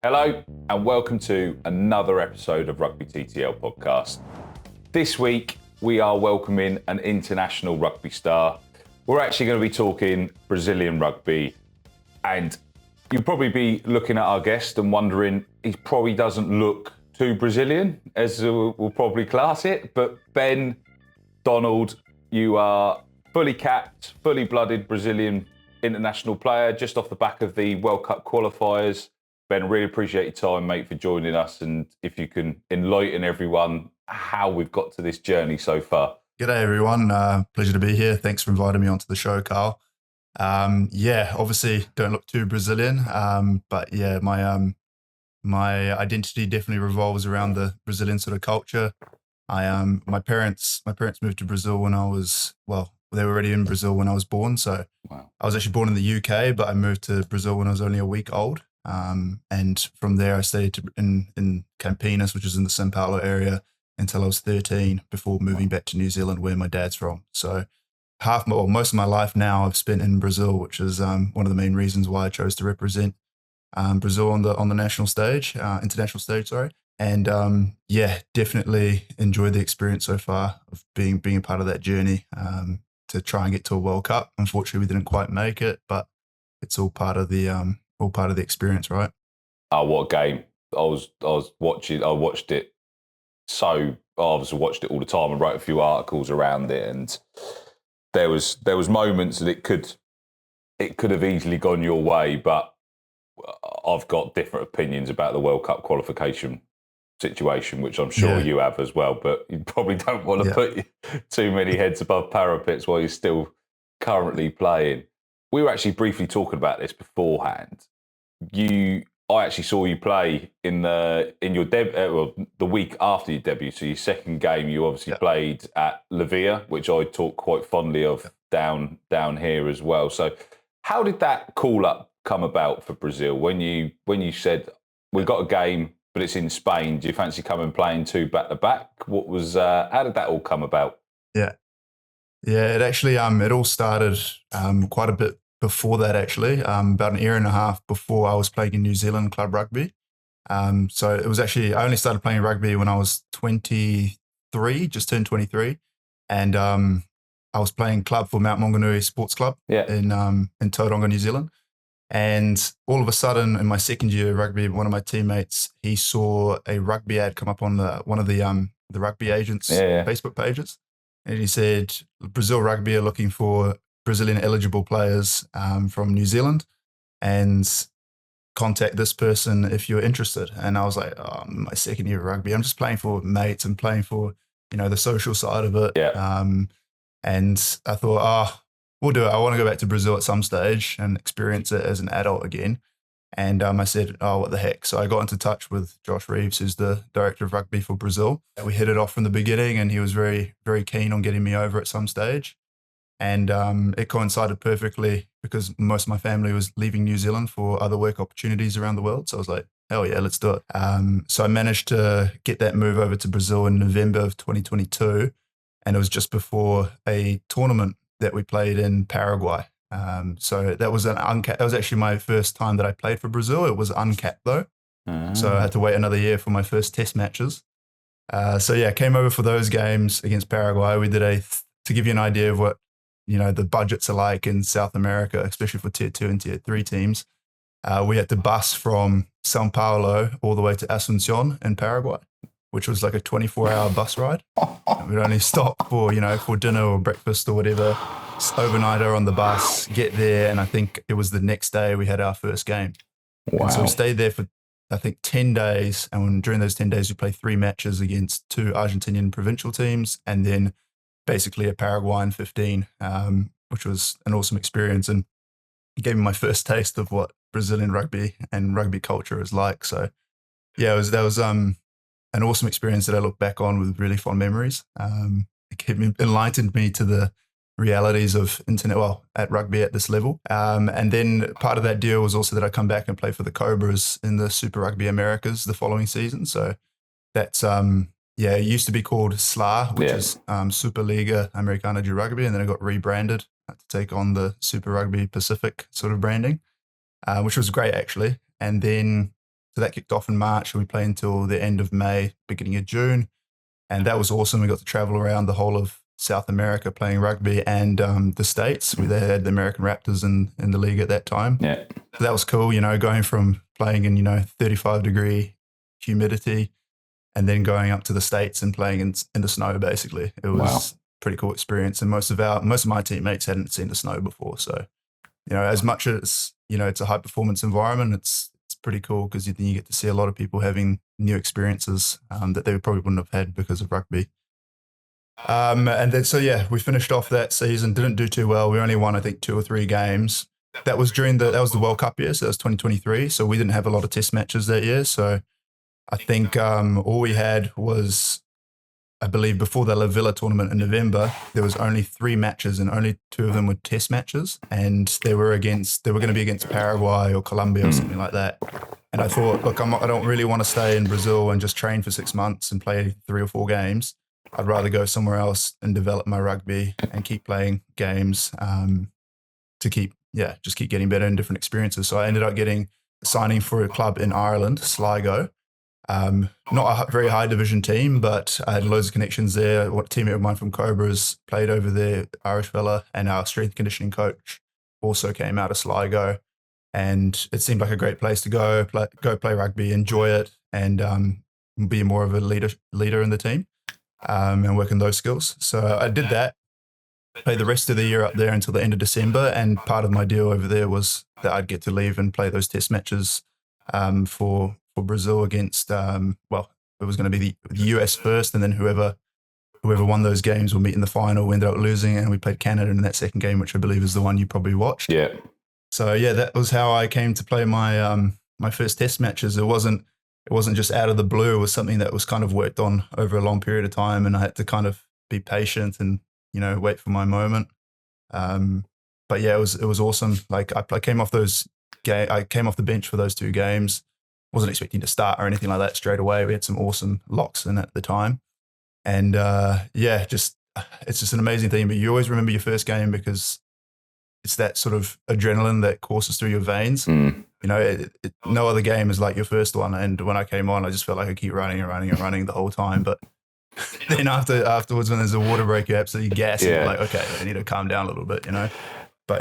Hello and welcome to another episode of Rugby TTL podcast. This week we are welcoming an international rugby star. We're actually going to be talking Brazilian rugby, and you'll probably be looking at our guest and wondering, he probably doesn't look too Brazilian, as we'll probably class it, but Ben Donald, you are fully capped, fully blooded Brazilian international player just off the back of the World Cup qualifiers. Ben, really appreciate your time, mate, for joining us, and if you can enlighten everyone how we've got to this journey so far. G'day, everyone. Pleasure to be here. Thanks for inviting me onto the show, Carl. Obviously don't look too Brazilian, but yeah, my identity definitely revolves around the Brazilian sort of culture. My parents moved to Brazil when they were already in Brazil when I was born. So Wow. I was actually born in the UK, but I moved to Brazil when I was only a week old. And from there I stayed in Campinas, which is in the São Paulo area, until I was 13 before moving back to New Zealand, where my dad's from. So most of my life now I've spent in Brazil, which is one of the main reasons why I chose to represent Brazil on the national stage, international stage, sorry. And definitely enjoyed the experience so far of being a part of that journey to try and get to a World Cup. Unfortunately, we didn't quite make it, but it's all part of the experience, right? Oh, what a game. I watched it. So I obviously watched it all the time and wrote a few articles around it, and there was moments that it could have easily gone your way, but I've got different opinions about the World Cup qualification situation, which I'm sure you have as well, but you probably don't want to put too many heads above parapets while you're still currently playing. We were actually briefly talking about this beforehand. I actually saw you play in your the week after your debut. So your second game, you obviously played at Levia, which I talk quite fondly of down here as well. So how did that call up come about for Brazil when you said we've got a game, but it's in Spain? Do you fancy coming playing two back to back? What was how did that all come about? Yeah, it actually it all started quite a bit before that, actually, about an year and a half before I was playing in New Zealand club rugby. So it was actually, I only started playing rugby when I was 23, just turned 23. And I was playing club for Mount Maunganui Sports Club in Tauranga, New Zealand. And all of a sudden, in my second year of rugby, one of my teammates, he saw a rugby ad come up on one of the rugby agents' Facebook pages. And he said, Brazil Rugby are looking for Brazilian eligible players from New Zealand, and contact this person if you're interested. And I was like, my second year of rugby, I'm just playing for mates and playing for, the social side of it. And I thought, we'll do it. I want to go back to Brazil at some stage and experience it as an adult again. And I said, what the heck? So I got into touch with Josh Reeves, who's the director of rugby for Brazil. We hit it off from the beginning, and he was very, very keen on getting me over at some stage. And it coincided perfectly because most of my family was leaving New Zealand for other work opportunities around the world. So I was like, hell yeah, let's do it. So I managed to get that move over to Brazil in November of 2022. And it was just before a tournament that we played in Paraguay. So that was that was actually my first time that I played for Brazil. It was uncapped though. So I had to wait another year for my first test matches. I came over for those games against Paraguay. We did to give you an idea of what, the budgets are like in South America, especially for tier 2 and tier 3 teams. We had to bus from São Paulo all the way to Asunción in Paraguay, which was like a 24-hour bus ride. We'd only stop for dinner or breakfast or whatever, overnighter on the bus, get there, and I think it was the next day we had our first game. Wow. And so we stayed there for, I think, 10 days, and during those 10 days we played 3 matches against 2 Argentinian provincial teams, and then basically a Paraguayan 15, which was an awesome experience and gave me my first taste of what Brazilian rugby and rugby culture is like. So that was an awesome experience that I look back on with really fond memories. It enlightened me to the realities of at rugby at this level. And then part of that deal was also that I come back and play for the Cobras in the Super Rugby Americas the following season. So that's it used to be called SLA, which is Superliga Americana de Rugby, and then it got rebranded to take on the Super Rugby Pacific sort of branding, which was great actually. And then So that kicked off in March, and we played until the end of May, beginning of June. And that was awesome. We got to travel around the whole of South America playing rugby, and the States. We had the American Raptors in the league at that time. Yeah. So that was cool, going from playing in, 35-degree humidity and then going up to the States and playing in the snow, basically. It was a pretty cool experience. And most of my teammates hadn't seen the snow before. So, as much as, it's a high performance environment, it's pretty cool because then you get to see a lot of people having new experiences that they probably wouldn't have had because of rugby. And then, we finished off that season, didn't do too well. We only won, I think, 2 or 3 games. That was the World Cup year, so that was 2023. So we didn't have a lot of test matches that year. So I think all we had was, I believe, before the La Villa tournament in November, there was only 3 matches, and only 2 of them were test matches, and they were going to be against Paraguay or Colombia or something like that. And I thought, look, I don't really want to stay in Brazil and just train for 6 months and play 3 or 4 games. I'd rather go somewhere else and develop my rugby and keep playing games to keep getting better and different experiences. So I ended up getting a signing for a club in Ireland, Sligo. Not a very high division team, but I had loads of connections there. What teammate of mine from Cobras played over there, Irish fella, and our strength conditioning coach also came out of Sligo. And it seemed like a great place to go play rugby, enjoy it, and be more of a leader in the team and work on those skills. So I did that. Played the rest of the year up there until the end of December, and part of my deal over there was that I'd get to leave and play those test matches for Brazil against it was going to be the US first, and then whoever won those games will meet in the final. We ended up losing, and we played Canada in that second game, which I believe is the one you probably watched. Yeah. So that was how I came to play my my first test matches. It wasn't just out of the blue. It was something that was kind of worked on over a long period of time, and I had to kind of be patient and wait for my moment. But it was awesome. Like I came off I came off the bench for those 2 games. Wasn't expecting to start or anything like that straight away. We had some awesome locks in at the time, and it's just an amazing thing. But you always remember your first game because it's that sort of adrenaline that courses through your veins. No other game is like your first one. And when I came on, I just felt like I keep running and running and running the whole time. But then afterwards, when there's a water break, you're absolutely gassed. You're like, okay, I need to calm down a little bit, But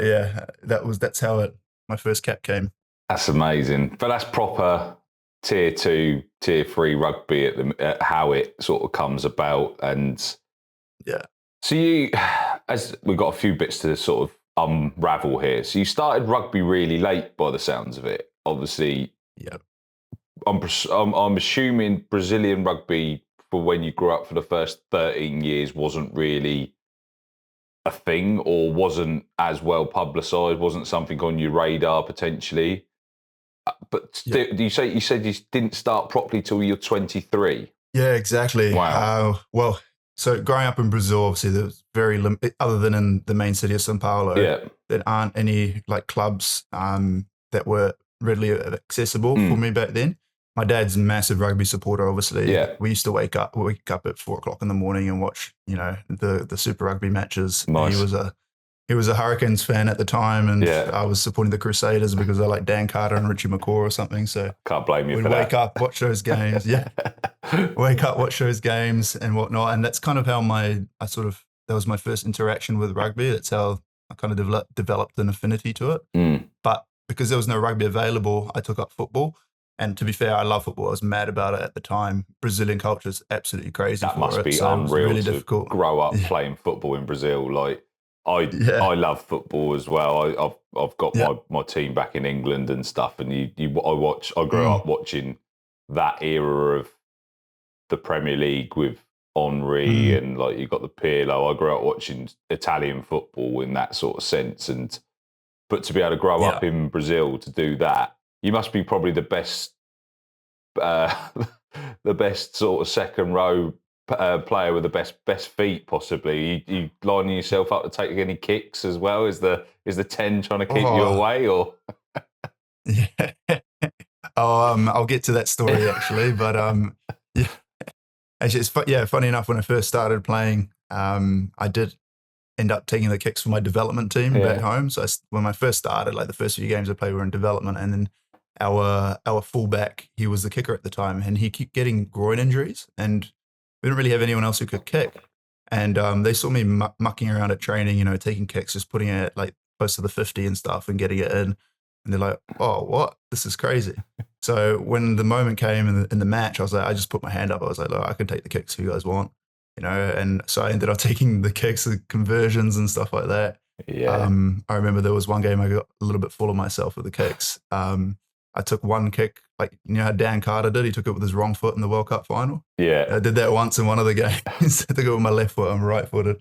that's how my first cap came. That's amazing. But that's proper tier 2, tier 3 rugby at how it sort of comes about. And so as we've got a few bits to sort of unravel here. So you started rugby really late by the sounds of it. Obviously, I'm assuming Brazilian rugby for when you grew up for the first 13 years wasn't really a thing, or wasn't as well publicised, wasn't something on your radar potentially. But you said you didn't start properly till you're 23? Yeah, exactly. Wow. So growing up in Brazil, obviously there was very limited, other than in the main city of São Paulo, there aren't any like clubs that were readily accessible for me back then. My dad's a massive rugby supporter, obviously. Yeah. We used to wake up at 4 o'clock in the morning and watch, the Super Rugby matches. Nice. He was a Hurricanes fan at the time, and I was supporting the Crusaders because I like Dan Carter and Richie McCaw or something. So can't blame you for that. We'd wake up, watch those games. Wake up, watch those games and whatnot. And that's kind of how that was my first interaction with rugby. That's how I kind of developed an affinity to it. But because there was no rugby available, I took up football. And to be fair, I love football. I was mad about it at the time. Brazilian culture is absolutely crazy. That must be unreal really difficult. Grow up playing football in Brazil. Like I love football as well. I've got my team back in England and stuff. And I grew up watching that era of the Premier League with Henry and like you got the Pirlo. I grew up watching Italian football in that sort of sense. But to be able to grow up in Brazil to do that, you must be probably the best sort of second row player with the best feet possibly. You lining yourself up to take any kicks as well? Is the 10 trying to keep you away or? I'll get to that story actually, but actually it's funny enough, when I first started playing, I did end up taking the kicks for my development team back home. So when I first started, like the first few games I played were in development, and then our fullback, he was the kicker at the time, and he kept getting groin injuries, and we didn't really have anyone else who could kick. And they saw me mucking around at training, taking kicks, just putting it like close to the 50 and stuff and getting it in. And they're like, oh, what? This is crazy. So when the moment came in the match, I was like, I just put my hand up. I was like, look, I can take the kicks if you guys want, and so I ended up taking the kicks, the conversions and stuff like that. Yeah. I remember there was one game I got a little bit full of myself with the kicks. I took one kick, like, how Dan Carter did. He took it with his wrong foot in the World Cup final. Yeah. I did that once in one of the games. I took it with my left foot. I'm right-footed.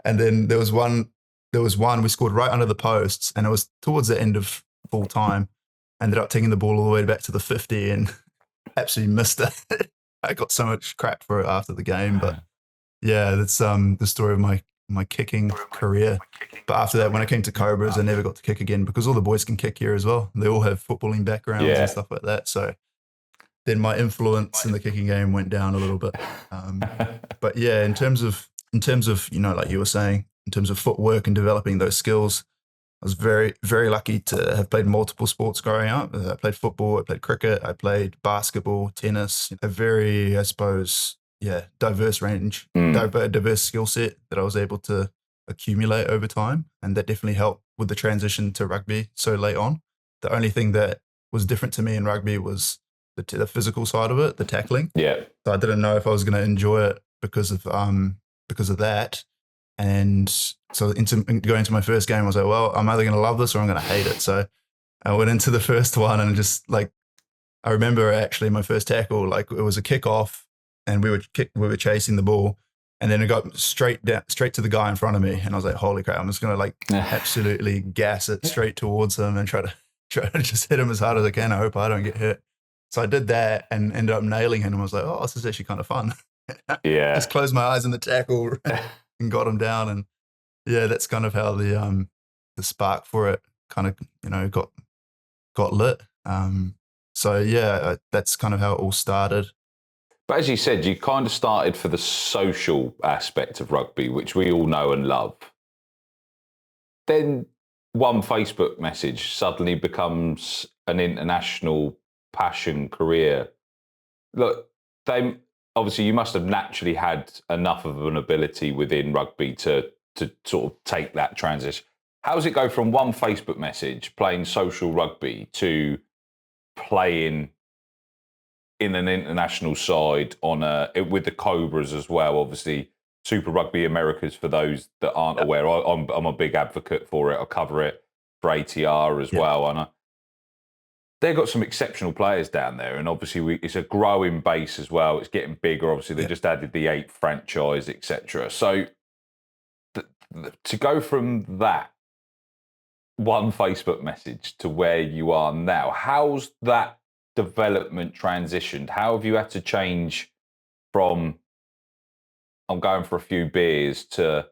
And then there was one we scored right under the posts, and it was towards the end of full time. Ended up taking the ball all the way back to the 50 and absolutely missed it. I got so much crap for it after the game. But yeah, that's the story of my kicking career. But after that, when I came to Cobras, I never got to kick again because all the boys can kick here as well. They all have footballing backgrounds and stuff like that. So then my influence in the kicking game went down a little bit. But yeah, in terms of like you were saying, in terms of footwork and developing those skills, I was very, very lucky to have played multiple sports growing up. I played football, I played cricket, I played basketball, tennis, a very, I suppose, diverse range, diverse skill set that I was able to accumulate over time. And that definitely helped with the transition to rugby so late on. The only thing that was different to me in rugby was the physical side of it, the tackling. Yeah. So I didn't know if I was going to enjoy it because of that. And so going into my first game, I was like, well, I'm either going to love this or I'm going to hate it. So I went into the first one and just like, I remember actually my first tackle, like it was a kickoff and we were chasing the ball, and then it got straight to the guy in front of me. And I was like, holy crap, I'm just going to like absolutely gas it straight towards him and try to just hit him as hard as I can. I hope I don't get hit. So I did that and ended up nailing him. I was like, oh, this is actually kind of fun. Yeah. Just closed my eyes in the tackle and got him down. And yeah, that's kind of how the spark for it kind of, got lit. So yeah, that's kind of how it all started. But as you said, you kind of started for the social aspect of rugby, which we all know and love. Then one Facebook message suddenly becomes an international passion career. Look, obviously you must have naturally had enough of an ability within rugby to sort of take that transition. How does it go from one Facebook message playing social rugby to playing in an international side with the Cobras as well? Obviously, Super Rugby Americas, for those that aren't aware, I'm a big advocate for it. I cover it for ATR as well, and they've got some exceptional players down there, and obviously it's a growing base as well. It's getting bigger. Obviously, they just added the 8th franchise, etc. So to go from that one Facebook message to where you are now, how's that development transitioned? How have you had to change from I'm going for a few beers to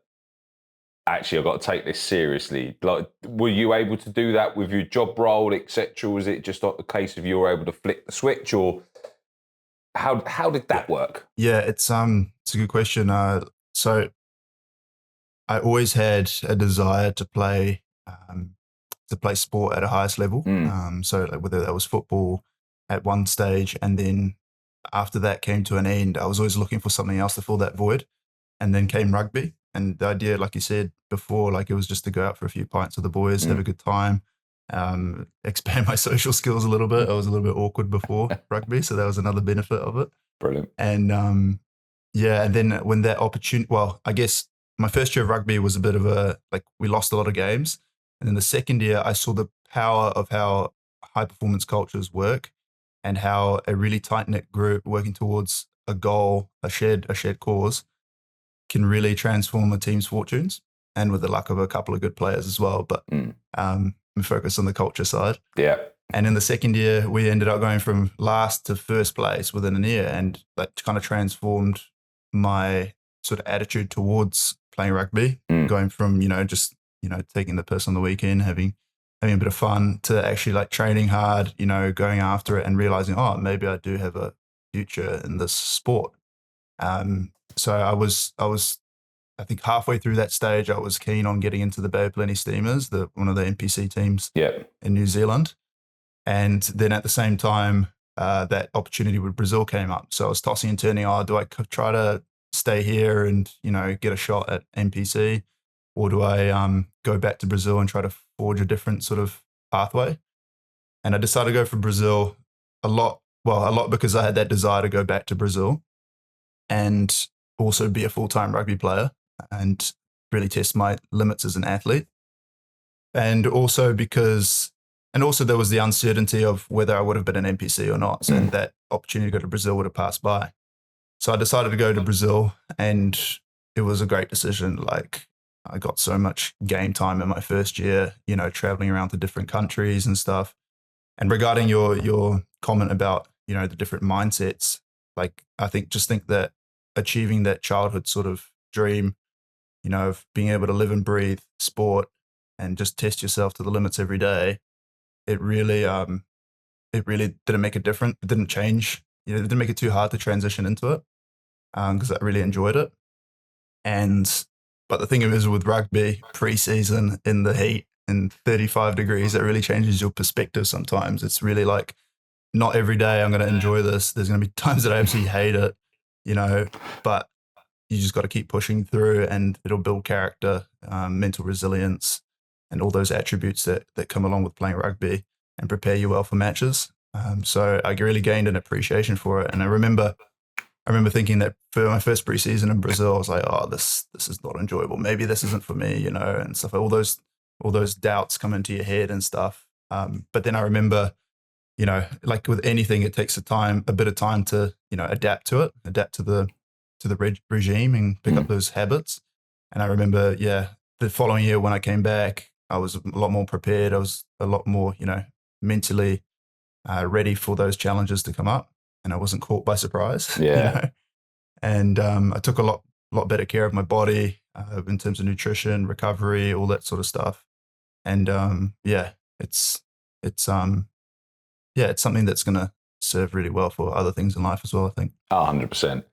actually I've got to take this seriously? Like, were you able to do that with your job role, etc.? Was it just a case of you were able to flick the switch, or how did that work? Yeah, it's a good question. So I always had a desire to play sport at a highest level. So like whether that was football at one stage, and then after that came to an end, I was always looking for something else to fill that void. And then came rugby. And the idea, like you said before, like it was just to go out for a few pints with the boys, have a good time, expand my social skills a little bit. I was a little bit awkward before rugby, so that was another benefit of it. Brilliant. And and then when that opportunity, well, I guess my first year of rugby was a bit of we lost a lot of games. And then the second year, I saw the power of how high performance cultures work, and how a really tight knit group working towards a goal, a shared cause, can really transform a team's fortunes, and with the luck of a couple of good players as well. But we focus on the culture side. Yeah. And in the second year, we ended up going from last to first place within a year, and that kind of transformed my sort of attitude towards playing rugby, going from just taking the piss on the weekend, having a bit of fun, to actually like training hard, going after it and realizing, oh, maybe I do have a future in this sport. So I was, I think halfway through that stage, I was keen on getting into the Bay of Plenty Steamers, one of the NPC teams in New Zealand. And then at the same time, that opportunity with Brazil came up. So I was tossing and turning, do I try to stay here and, get a shot at NPC, or do I go back to Brazil and try to forge a different sort of pathway? And I decided to go for Brazil a lot because I had that desire to go back to Brazil and also be a full-time rugby player and really test my limits as an athlete. And also there was the uncertainty of whether I would have been an NPC or not. So that opportunity to go to Brazil would have passed by. So I decided to go to Brazil, and it was a great decision. Like, I got so much game time in my first year, traveling around to different countries and stuff. And regarding your comment about, the different mindsets, like, I think that achieving that childhood sort of dream, of being able to live and breathe sport and just test yourself to the limits every day, it really didn't make a difference. It didn't change. It didn't make it too hard to transition into it, because I really enjoyed it. But the thing is, with rugby, pre-season in the heat and 35 degrees, it really changes your perspective sometimes. It's really like, not every day I'm going to enjoy this. There's going to be times that I absolutely hate it, but you just got to keep pushing through, and it'll build character, mental resilience, and all those attributes that come along with playing rugby and prepare you well for matches. So I really gained an appreciation for it. And I remember thinking that for my first preseason in Brazil, I was like, oh, this is not enjoyable. Maybe this isn't for me, and stuff. All those doubts come into your head and stuff. But then I remember, like with anything, it takes a bit of time to, adapt to the regime and pick up those habits. And I remember, the following year when I came back, I was a lot more prepared. I was a lot more, mentally ready for those challenges to come up, and I wasn't caught by surprise. Yeah. And I took a lot better care of my body in terms of nutrition, recovery, all that sort of stuff. And it's something that's going to serve really well for other things in life as well, I think. 100%.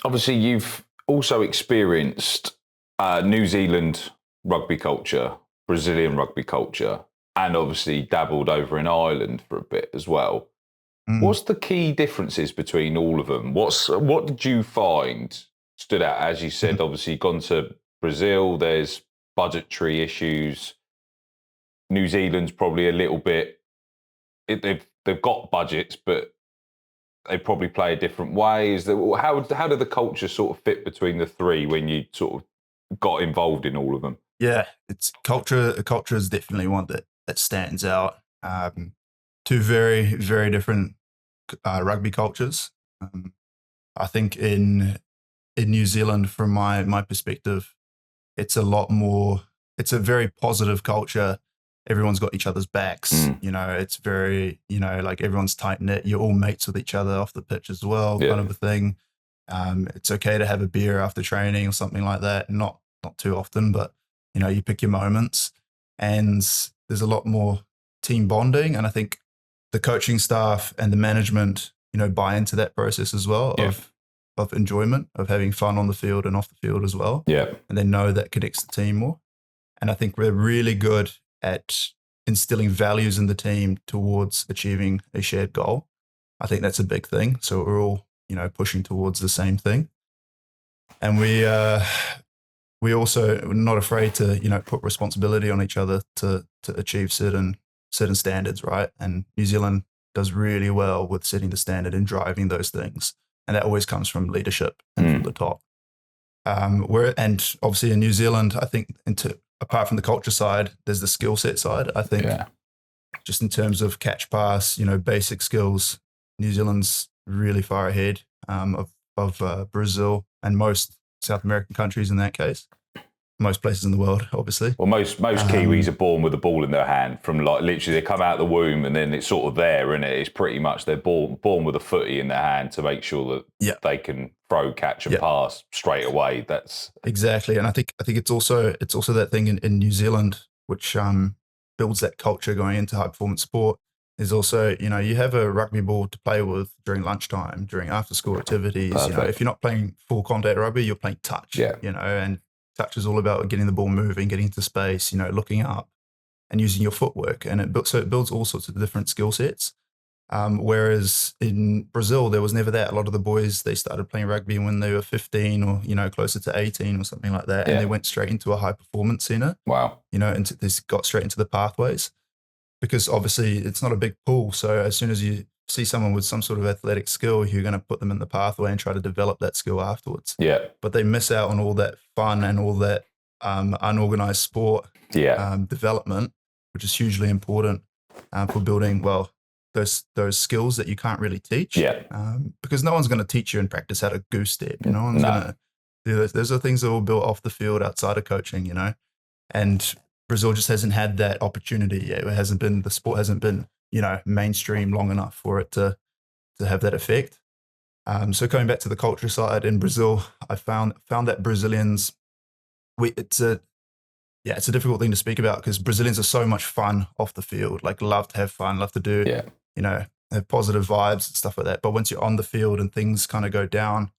Obviously, you've also experienced New Zealand rugby culture, Brazilian rugby culture, and obviously dabbled over in Ireland for a bit as well. What's the key differences between all of them? What did you find stood out? As you said, obviously gone to Brazil, there's budgetary issues. New Zealand's probably a little bit, they've got budgets, but they probably play a different way. How did the culture sort of fit between the three when you sort of got involved in all of them? Yeah, it's culture. Culture is definitely one that stands out. Two very, very different rugby cultures. I think in New Zealand, from my perspective, it's a very positive culture. Everyone's got each other's backs. It's very, like everyone's tight knit. You're all mates with each other off the pitch as well, kind of a thing. It's okay to have a beer after training or something like that. Not too often, but you pick your moments, and there's a lot more team bonding. And I think the coaching staff and the management, buy into that process as well of enjoyment, of having fun on the field and off the field as well. Yeah. And they know that connects the team more. And I think we're really good at instilling values in the team towards achieving a shared goal. I think that's a big thing. So we're all, pushing towards the same thing. And we also are not afraid to, put responsibility on each other to achieve certain standards, right? And New Zealand does really well with setting the standard and driving those things. And that always comes from leadership and from the top. And obviously in New Zealand, I think apart from the culture side, there's the skill set side. I think just in terms of catch pass, basic skills, New Zealand's really far ahead of Brazil and most South American countries in that case. Most places in the world, obviously. Well, most Kiwis are born with a ball in their hand from literally they come out of the womb and then it's sort of there, isn't it? It's pretty much they're born with a footy in their hand to make sure that they can throw, catch and pass straight away. That's exactly. And I think it's also that thing in New Zealand which builds that culture going into high performance sport. Is also, you have a rugby ball to play with during lunchtime, during after school activities. If you're not playing full contact rugby, you're playing touch. And touch is all about getting the ball moving, getting into space, looking up. and using your footwork. And so it builds all sorts of different skill sets. Whereas in Brazil, there was never that. A lot of the boys, they started playing rugby when they were 15 or, closer to 18 or something like that. And they went straight into a high performance center. Wow. And they got straight into the pathways, because obviously it's not a big pool. So as soon as you see someone with some sort of athletic skill, you're going to put them in the pathway and try to develop that skill afterwards. Yeah. But they miss out on all that fun and all that unorganized sport development, which is hugely important for building, those skills that you can't really teach. Yeah. Because no one's going to teach you in practice how to goose step. No one's going to do this. Those are things that were built off the field outside of coaching, and Brazil just hasn't had that opportunity yet. The sport hasn't been, mainstream long enough for it to have that effect. So going back to the culture side in Brazil, I found that Brazilians, it's a difficult thing to speak about, because Brazilians are so much fun off the field, like love to have fun, love to do, have positive vibes and stuff like that. But once you're on the field and things kind of go down,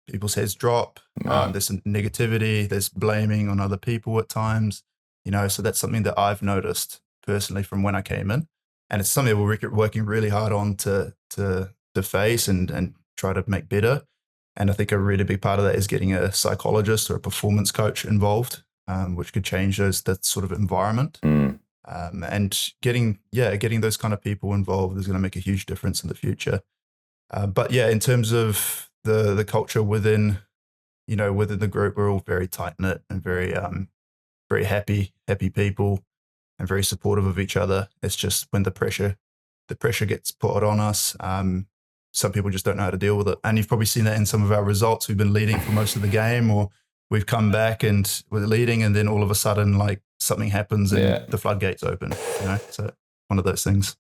people's heads drop. There's some negativity, there's blaming on other people at times, so that's something that I've noticed personally from when I came in. And it's something we're working really hard on to face and try to make better. And I think a really big part of that is getting a psychologist or a performance coach involved, which could change that sort of environment. And getting those kind of people involved is going to make a huge difference in the future. But in terms of the culture within the group, we're all very tight knit and very very happy people, and very supportive of each other. It's just when the pressure gets put on us, some people just don't know how to deal with it. And you've probably seen that in some of our results. We've been leading for most of the game, or we've come back and we're leading, and then all of a sudden, like, something happens and the floodgates open. So one of those things.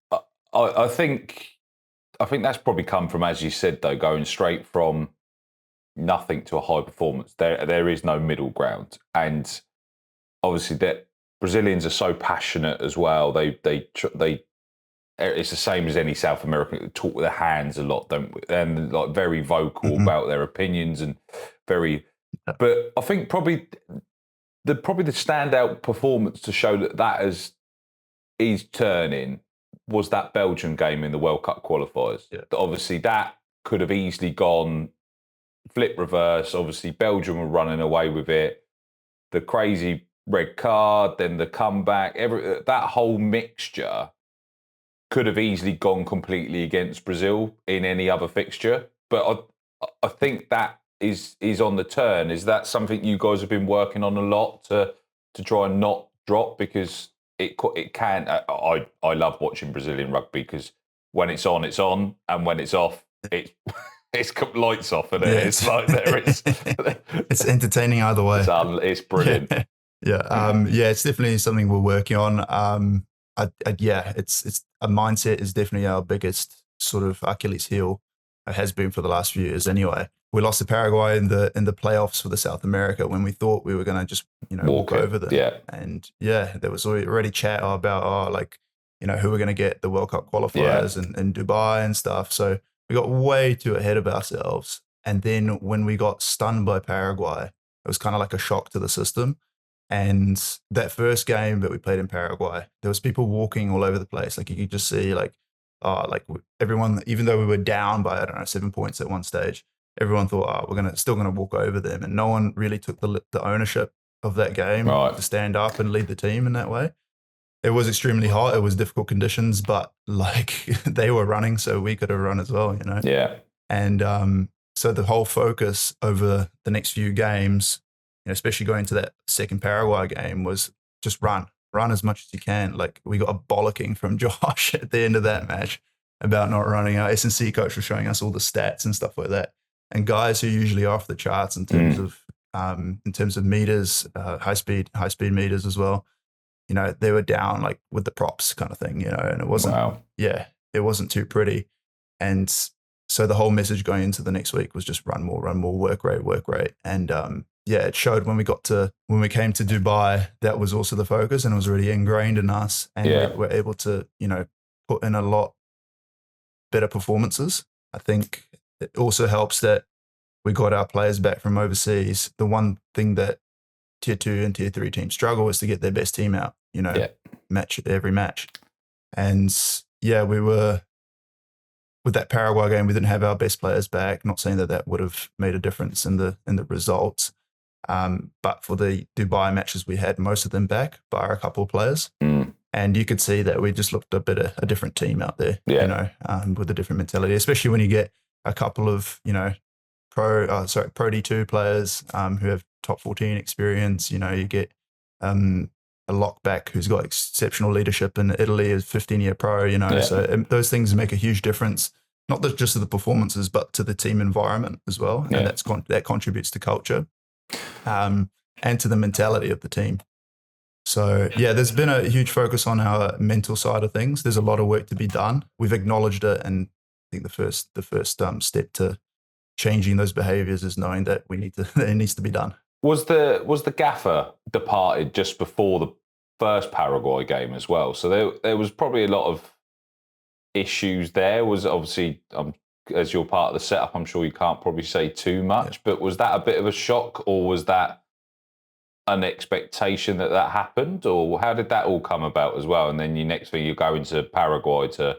I think that's probably come from, as you said, though, going straight from nothing to a high performance. There is no middle ground, and obviously that Brazilians are so passionate as well. They it's the same as any South American. They talk with their hands a lot, don't we? And like very vocal about their opinions, and very. But I think probably the standout performance to show that is turning was that Belgian game in the World Cup qualifiers. Yeah. Obviously, that could have easily gone flip reverse. Obviously, Belgium were running away with it. The crazy red card, then the comeback, that whole mixture could have easily gone completely against Brazil in any other fixture. But I think that is on the turn. Is that something you guys have been working on a lot to try and not drop? Because it can. I love watching Brazilian rugby, because when it's on, and when it's off, it's lights off, and it's like there is. It's entertaining either way. It's brilliant. It's definitely something we're working on. It's a mindset is definitely our biggest sort of Achilles heel. It has been for the last few years anyway. We lost to Paraguay in the playoffs for the South America, when we thought we were going to just walk over them. And there was already chat about who we're going to get the World Cup qualifiers in Dubai and stuff. So we got way too ahead of ourselves. And then when we got stunned by Paraguay, it was kind of like a shock to the system. And that first game that we played in Paraguay, there was people walking all over the place. Like, you could just see everyone, even though we were down by, 7 points at one stage, everyone thought, we're still gonna walk over them. And no one really took the ownership of that game to stand up and lead the team in that way. It was extremely hot. It was difficult conditions, but they were running, so we could have run as well, Yeah. And so the whole focus over the next few games, especially going to that second Paraguay game, was just run as much as you can. Like, we got a bollocking from Josh at the end of that match about not running. Our S&C coach was showing us all the stats and stuff like that. And guys who usually are off the charts in terms of meters, high speed meters as well, they were down like with the props kind of thing, and it wasn't, it wasn't too pretty. And so the whole message going into the next week was just run more, work rate. And it showed when we came to Dubai. That was also the focus, and it was already ingrained in us. And we're able to, put in a lot better performances. I think it also helps that we got our players back from overseas. The one thing that tier 2 and tier 3 teams struggle is to get their best team out. every match. And yeah, we were with that Paraguay game. We didn't have our best players back. Not saying that would have made a difference in the results, but for the Dubai matches, we had most of them back, bar a couple of players. And you could see that we just looked a bit a different team out there, with a different mentality, especially when you get a couple of, Pro D2 players who have top 14 experience. You get a lockback who's got exceptional leadership in Italy, is 15-year pro, so those things make a huge difference, not just to the performances, but to the team environment as well. And that contributes to culture and to the mentality of the team. So yeah, there's been a huge focus on our mental side of things. There's a lot of work to be done. We've acknowledged it, and I think the first step to changing those behaviours is knowing that it needs to be done. Was the gaffer departed just before the first Paraguay game as well? So there was probably a lot of issues there. Was obviously as you're part of the setup, I'm sure you can't probably say too much, but was that a bit of a shock, or was that an expectation that happened, or how did that all come about as well? And then next thing you go into Paraguay to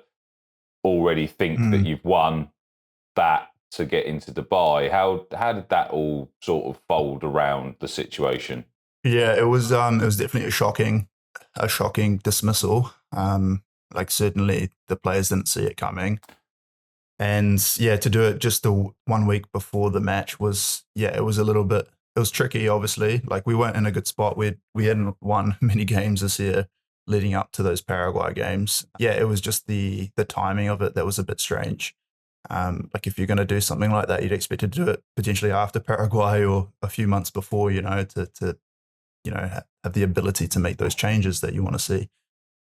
already think that you've won that to get into Dubai. How did that all sort of fold around the situation? Yeah, it was definitely a shocking dismissal. Certainly the players didn't see it coming. And yeah, to do it just the 1 week before the match was it was tricky, obviously. Like, we weren't in a good spot. We hadn't won many games this year leading up to those Paraguay games. Yeah, it was just the timing of it that was a bit strange. If you're going to do something like that, you'd expect to do it potentially after Paraguay or a few months before, to have the ability to make those changes that you want to see.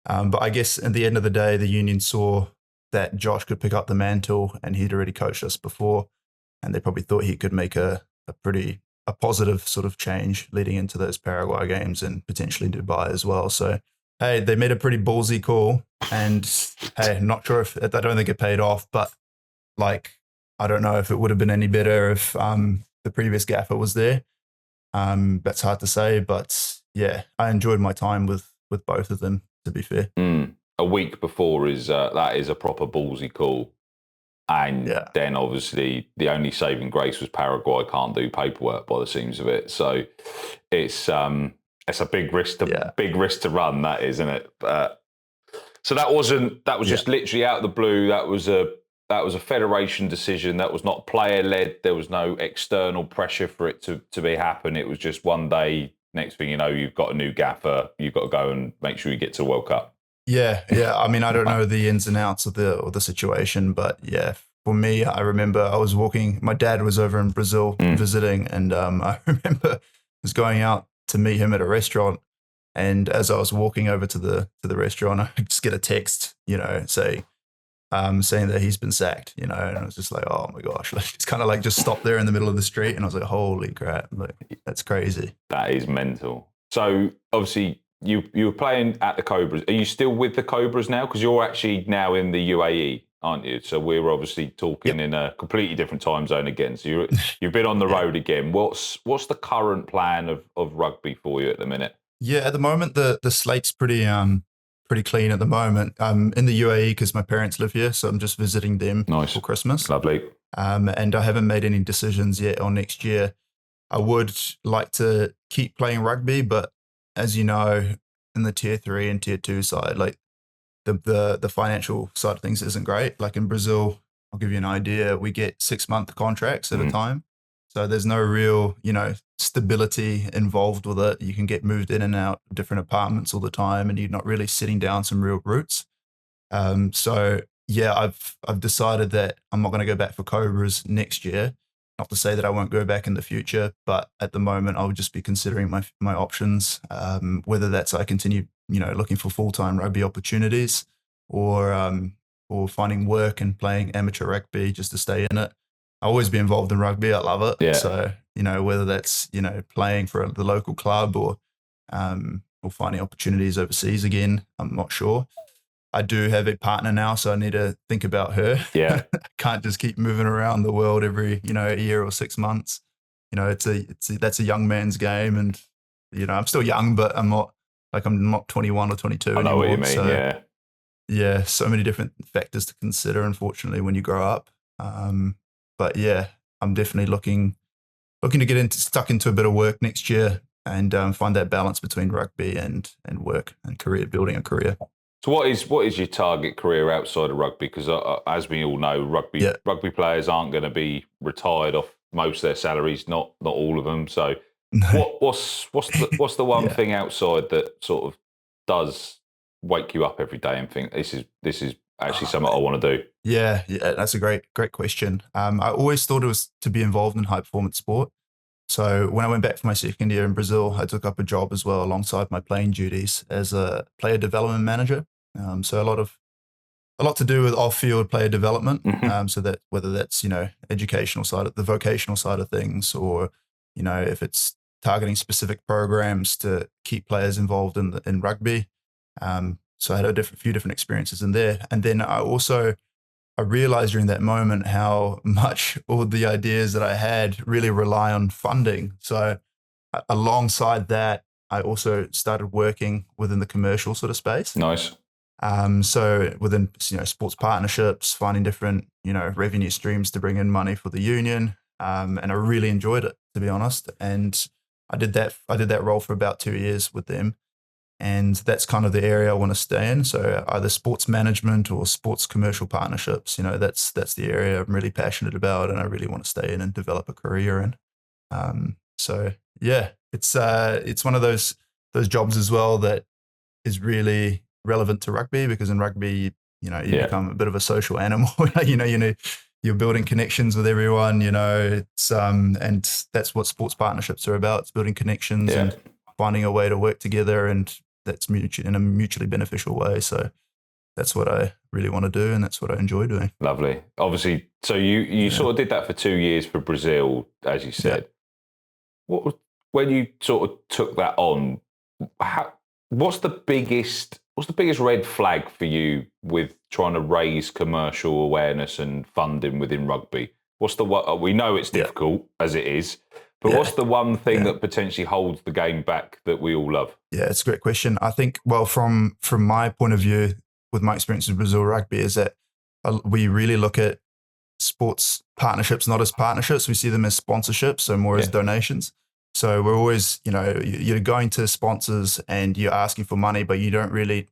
But I guess at the end of the day, the union saw that Josh could pick up the mantle, and he'd already coached us before, and they probably thought he could make a positive sort of change leading into those Paraguay games and potentially Dubai as well. So, hey, they made a pretty ballsy call, and hey, not sure I don't think it paid off, but I don't know if it would have been any better if the previous gaffer was there. That's hard to say, but yeah, I enjoyed my time with both of them, to be fair. A week before that is a proper ballsy call. And then obviously the only saving grace was Paraguay can't do paperwork by the seems of it. So it's a big risk to run, that, isn't it? So that was just literally out of the blue. That was a federation decision. That was not player led. There was no external pressure for it to be happen. It was just one day. Next thing you know, you've got a new gaffer. You've got to go and make sure you get to the World Cup. Yeah. I mean, I don't know the ins and outs of the situation, but yeah, for me, I remember I was walking. My dad was over in Brazil visiting, and I remember I was going out to meet him at a restaurant. And as I was walking over to the restaurant, I just get a text, saying that he's been sacked, and I was just like, oh my gosh, it's kind of just stopped there in the middle of the street, and I was like, holy crap, that's crazy. That is mental. So obviously you were playing at the Cobras. Are you still with the Cobras now? Because you're actually now in the UAE, aren't you? So we're obviously talking in a completely different time zone again. So you've been on the road again. What's the current plan of rugby for you at the minute? Yeah, at the moment the slate's pretty clean at the moment. I'm in the UAE because my parents live here, so I'm just visiting them for Christmas. Lovely. And I haven't made any decisions yet on next year. I would like to keep playing rugby, but as you know, in the tier 3 and tier 2 side, the financial side of things isn't great. Like in Brazil, I'll give you an idea, we get 6-month contracts at a time. So there's no real, stability involved with it. You can get moved in and out of different apartments all the time, and you're not really sitting down some real roots. So yeah, I've decided that I'm not going to go back for Cobras next year. Not to say that I won't go back in the future, but at the moment I would just be considering my options, whether that's I continue, looking for full-time rugby opportunities, or finding work and playing amateur rugby just to stay in it. I always be involved in rugby. I love it. Yeah. So, whether that's, playing for the local club or finding opportunities overseas again, I'm not sure. I do have a partner now, so I need to think about her. Yeah. Can't just keep moving around the world every, a year or 6 months. That's a young man's game, and, I'm still young, but I'm not Like I'm not 21 or 22 I know what you anymore. mean. So Yeah. yeah, so many different factors to consider, unfortunately, when you grow up. But yeah, I'm definitely looking to get stuck into a bit of work next year and find that balance between rugby and work and career, building a career. So what is your target career outside of rugby? Because as we all know, Yeah. rugby players aren't going to be retired off most of their salaries, not all of them. So No. what's the one Yeah. thing outside that sort of does wake you up every day and think this is actually Oh, something I mate. want to do? Yeah, that's a great question. I always thought it was to be involved in high performance sport. So when I went back for my second year in Brazil, I took up a job as well alongside my playing duties as a player development manager. So a lot to do with off-field player development. Mhm. So that whether that's educational side of the vocational side of things, or if it's targeting specific programs to keep players involved in rugby. So I had few different experiences in there, and then I realized during that moment how much all the ideas that I had really rely on funding. So alongside that, I also started working within the commercial sort of space. Nice. So within sports partnerships, finding different revenue streams to bring in money for the union, and I really enjoyed it, to be honest. And I did that role for about 2 years with them, and that's kind of the area I want to stay in. So either sports management or sports commercial partnerships. That's the area I'm really passionate about, and I really want to stay in and develop a career in. So yeah, it's one of those jobs as well that is really relevant to rugby, because in rugby, you Yeah. become a bit of a social animal. You're building connections with everyone. It's and that's what sports partnerships are about. It's building connections Yeah. and finding a way to work together, and that's in a mutually beneficial way. So that's what I really want to do, and that's what I enjoy doing. Lovely. Obviously, so you sort of did that for 2 years for Brazil, as you Yeah. said. When you sort of took that on, how, what's the biggest red flag for you with trying to raise commercial awareness and funding within rugby? What's the what? We know it's Yeah. difficult as it is, but Yeah. what's the one thing Yeah. that potentially holds the game back that we all love? Yeah, it's a great question. I think, well, from my point of view, with my experience in Brazil rugby, is that we really look at sports partnerships not as partnerships. We see them as sponsorships, so more as Yeah. donations. So we're always, you're going to sponsors and you're asking for money, but you're not really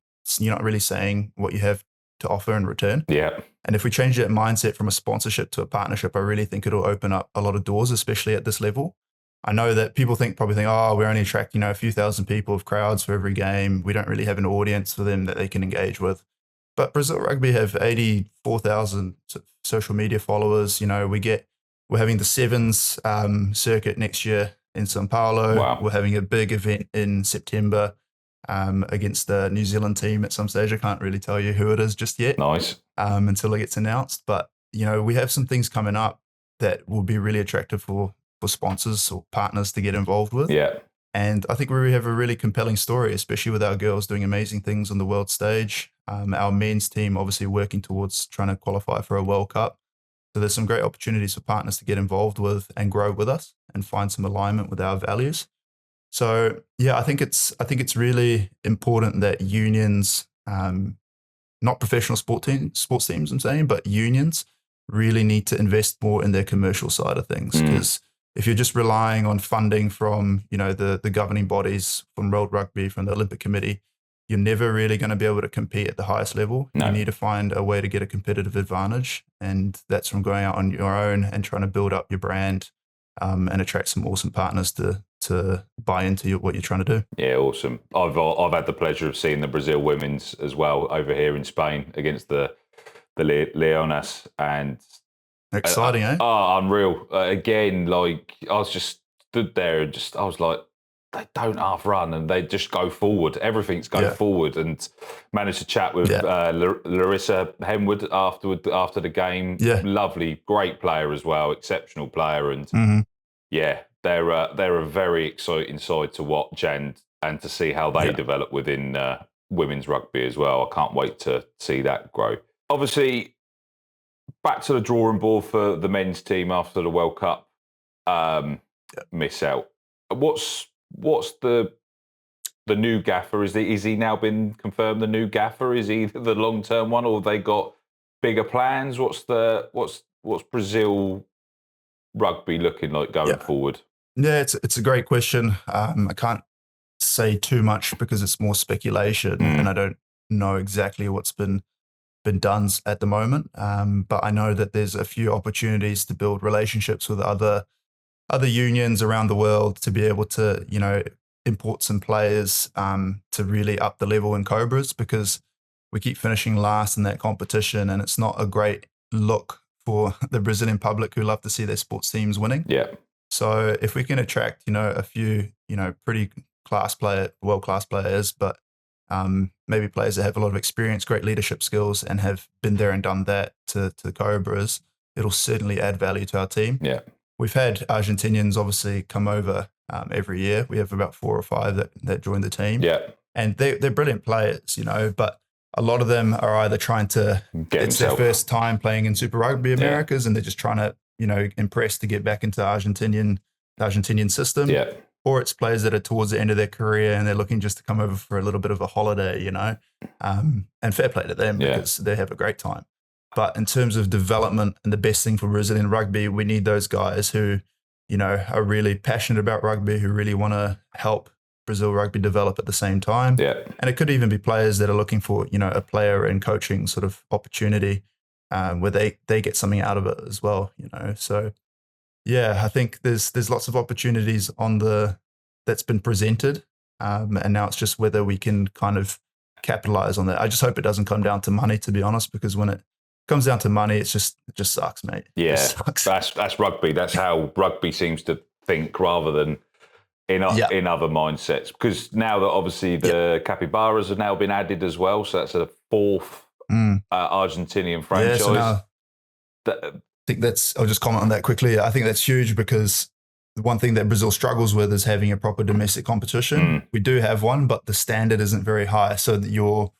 saying what you have to offer in return. Yeah. And if we change that mindset from a sponsorship to a partnership, I really think it'll open up a lot of doors, especially at this level. I know that people probably think, oh, we're only attracting, a few thousand people of crowds for every game. We don't really have an audience for them that they can engage with. But Brazil Rugby have 84,000 social media followers. We're having the Sevens circuit next year in São Paulo. Wow. We're having a big event in September against the New Zealand team at some stage. I can't really tell you who it is just yet Nice. until it gets announced. But, we have some things coming up that will be really attractive for sponsors or partners to get involved with. Yeah. And I think we have a really compelling story, especially with our girls doing amazing things on the world stage. Our men's team obviously working towards trying to qualify for a World Cup. So there's some great opportunities for partners to get involved with and grow with us and find some alignment with our values. So yeah, I think it's really important that unions, not professional sports teams, I'm saying, but unions really need to invest more in their commercial side of things. Because if you're just relying on funding from, the governing bodies, from World Rugby, from the Olympic Committee, you're never really going to be able to compete at the highest level. No. You need to find a way to get a competitive advantage. And that's from going out on your own and trying to build up your brand and attract some awesome partners to buy into what you're trying to do. Yeah, awesome. I've had the pleasure of seeing the Brazil women's as well over here in Spain against the Leonas, and Exciting, eh? oh, unreal. Again, like I was just stood there and I was like, they don't half run and they just go forward. Everything's go forward, and managed to chat with Larissa Henwood after the game. Yeah. Lovely, great player as well, exceptional player, and yeah, they're a very exciting side to watch and to see how they develop within women's rugby as well. I can't wait to see that grow. Obviously, back to the drawing board for the men's team after the World Cup miss out. What's the the new gaffer? Is he now been confirmed the new gaffer? Is he the long-term one, or have they got bigger plans? What's Brazil rugby looking like going forward? Yeah, it's a great question. I can't say too much because it's more speculation, and I don't know exactly what's been done at the moment. But I know that there's a few opportunities to build relationships with other unions around the world to be able to, import some players to really up the level in Cobras, because we keep finishing last in that competition, and it's not a great look for the Brazilian public who love to see their sports teams winning. Yeah. So if we can attract, a few, pretty world-class players, but maybe players that have a lot of experience, great leadership skills, and have been there and done that to the Cobras, it'll certainly add value to our team. Yeah. We've had Argentinians obviously come over every year. We have about 4 or 5 that join the team. Yeah. And they're brilliant players, but a lot of them are either trying to, it's their first time playing in Super Rugby Americas, and they're just trying to, impress to get back into the Argentinian system. Yeah. Or it's players that are towards the end of their career and they're looking just to come over for a little bit of a holiday, and fair play to them because they have a great time. But in terms of development and the best thing for Brazilian rugby, we need those guys who, are really passionate about rugby, who really want to help Brazil rugby develop at the same time. Yeah. And it could even be players that are looking for, a player and coaching sort of opportunity where they get something out of it as well, So yeah, I think there's lots of opportunities that's been presented, and now it's just whether we can kind of capitalize on that. I just hope it doesn't come down to money, to be honest, because when it comes down to money, it just sucks, mate. Yeah, sucks. That's rugby. That's how rugby seems to think, rather than in other mindsets. Because now that obviously the Capybaras have now been added as well, so that's a 4th Argentinian franchise. I think I'll just comment on that quickly. I think that's huge because the one thing that Brazil struggles with is having a proper domestic competition. We do have one, but the standard isn't very high. So that your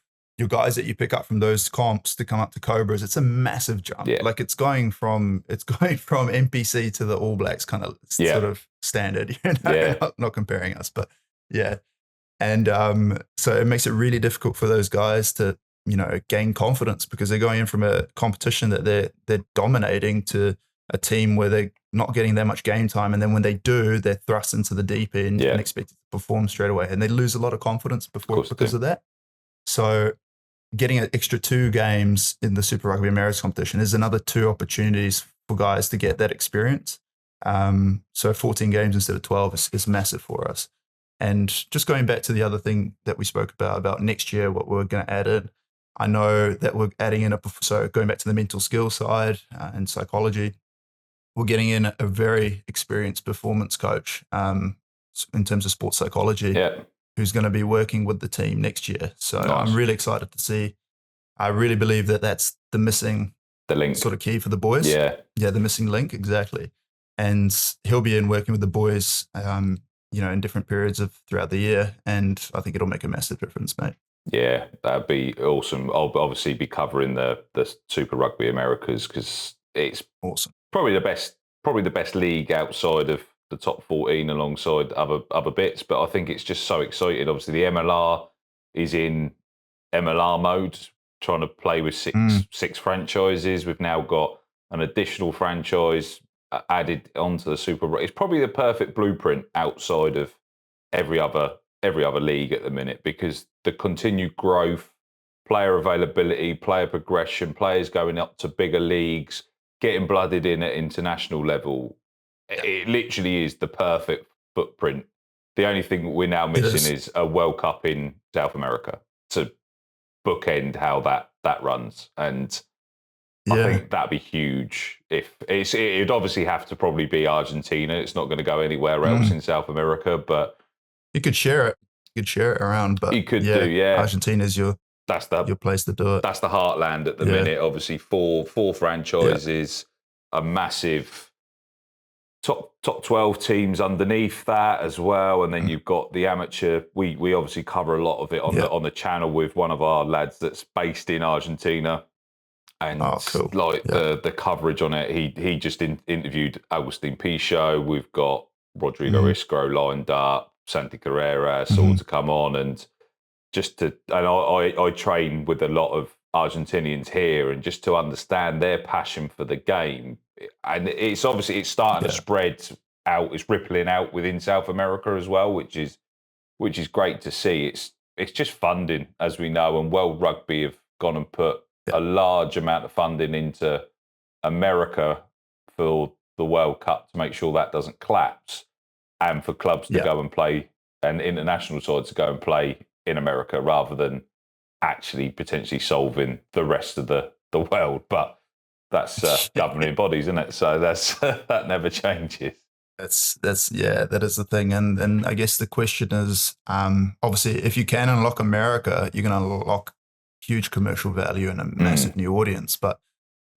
guys that you pick up from those comps to come up to Cobras, it's a massive jump. Yeah. Like it's going from NPC to the All Blacks kind of sort of standard. Not comparing us, but yeah. And so it makes it really difficult for those guys to gain confidence, because they're going in from a competition that they're dominating to a team where they're not getting that much game time. And then when they do, they're thrust into the deep end and expected to perform straight away. And they lose a lot of confidence because of that. So getting an extra 2 games in the Super Rugby Americas competition is another 2 opportunities for guys to get that experience. So 14 games instead of 12 is massive for us. And just going back to the other thing that we spoke about next year, what we're going to add in, I know that we're adding in so going back to the mental skill side and psychology, we're getting in a very experienced performance coach in terms of sports psychology, who's going to be working with the team next year. So I'm really excited to see. I really believe that that's the link sort of key for the boys. Yeah, the missing link, exactly. And he'll be in working with the boys, in different periods throughout the year. And I think it'll make a massive difference, mate. Yeah, that'd be awesome. I'll obviously be covering the Super Rugby Americas because it's awesome. Probably the best league outside of the top 14 alongside other bits. But I think it's just so exciting. Obviously, the MLR is in MLR mode, trying to play with six franchises. We've now got an additional franchise added onto the Super Rugby. It's probably the perfect blueprint outside of every other league at the minute, because the continued growth, player availability, player progression, players going up to bigger leagues, getting blooded in at international level, it literally is the perfect footprint. The only thing we're now missing is a World Cup in South America to bookend how that runs. And I think that'd be huge. If it'd obviously have to probably be Argentina. It's not going to go anywhere else in South America, but you could share it. You could share it around, but you could do. Argentina's your place to do it. That's the heartland at the minute. Obviously, four franchises, a massive top 12 teams underneath that as well, and then you've got the amateur. We obviously cover a lot of it on the channel with one of our lads that's based in Argentina, and the coverage on it. He just interviewed Agustin Pichot. We've got Rodrigo Isgro lined up. Santi Carrera sort of to come on and I train with a lot of Argentinians here, and just to understand their passion for the game, and it's obviously it's starting to spread out, it's rippling out within South America as well, which is great to see. It's just funding, as we know, and World Rugby have gone and put a large amount of funding into America for the World Cup to make sure that doesn't collapse, and for clubs to go and play, and international sides to go and play in America rather than actually potentially solving the rest of the world. But that's governing bodies, isn't it? So that's that never changes. That is the thing. And I guess the question is, obviously, if you can unlock America, you're going to unlock huge commercial value and a massive new audience. But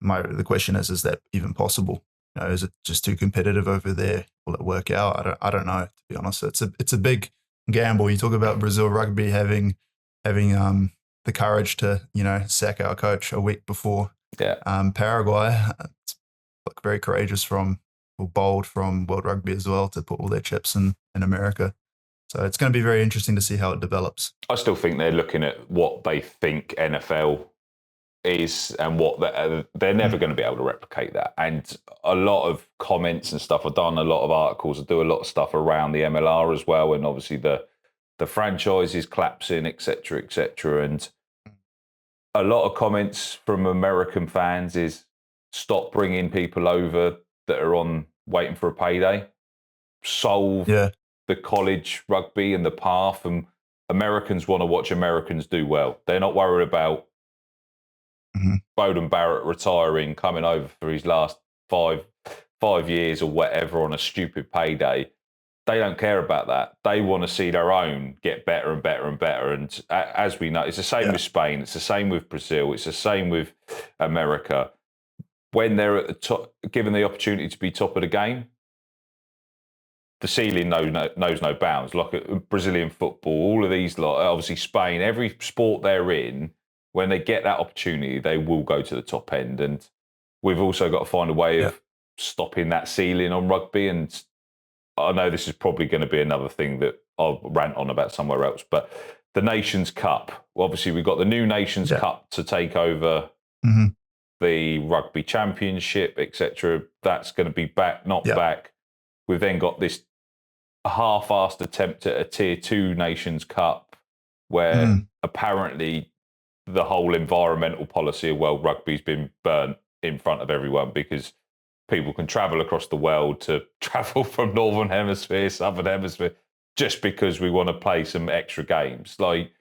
the question is that even possible? You know, is it just too competitive over there? Will it work out? I don't know, to be honest. It's a big gamble. You talk about Brazil rugby having the courage to, you know, sack our coach a week before Paraguay. It's very courageous bold from World Rugby as well to put all their chips in America. So it's going to be very interesting to see how it develops. I still think they're looking at what they think NFL is and what they're never going to be able to replicate that. And a lot of comments and stuff, I've done a lot of articles, I do a lot of stuff around the MLR as well, and obviously the franchises collapsing, etc., etc. And a lot of comments from American fans is stop bringing people over that are waiting for a payday. Solve the college rugby and the path. And Americans want to watch Americans do well. They're not worried about Bowden Barrett retiring, coming over for his last five years or whatever on a stupid payday. They don't care about that. They want to see their own get better and better and better. And as we know, it's the same with Spain. It's the same with Brazil. It's the same with America. When they're at the top, given the opportunity to be top of the game, the ceiling knows no bounds. Like Brazilian football, all of these, obviously Spain, every sport they're in, when they get that opportunity, they will go to the top end. And we've also got to find a way of stopping that ceiling on rugby. And I know this is probably going to be another thing that I'll rant on about somewhere else, but the Nations Cup, obviously we've got the new Nations Cup to take over the Rugby Championship, etc. That's going to be back, not back. We've then got this half-assed attempt at a Tier 2 Nations Cup where apparently the whole environmental policy of World Rugby's been burnt in front of everyone because people can travel across the world to travel from Northern Hemisphere, Southern Hemisphere, just because we want to play some extra games. Like,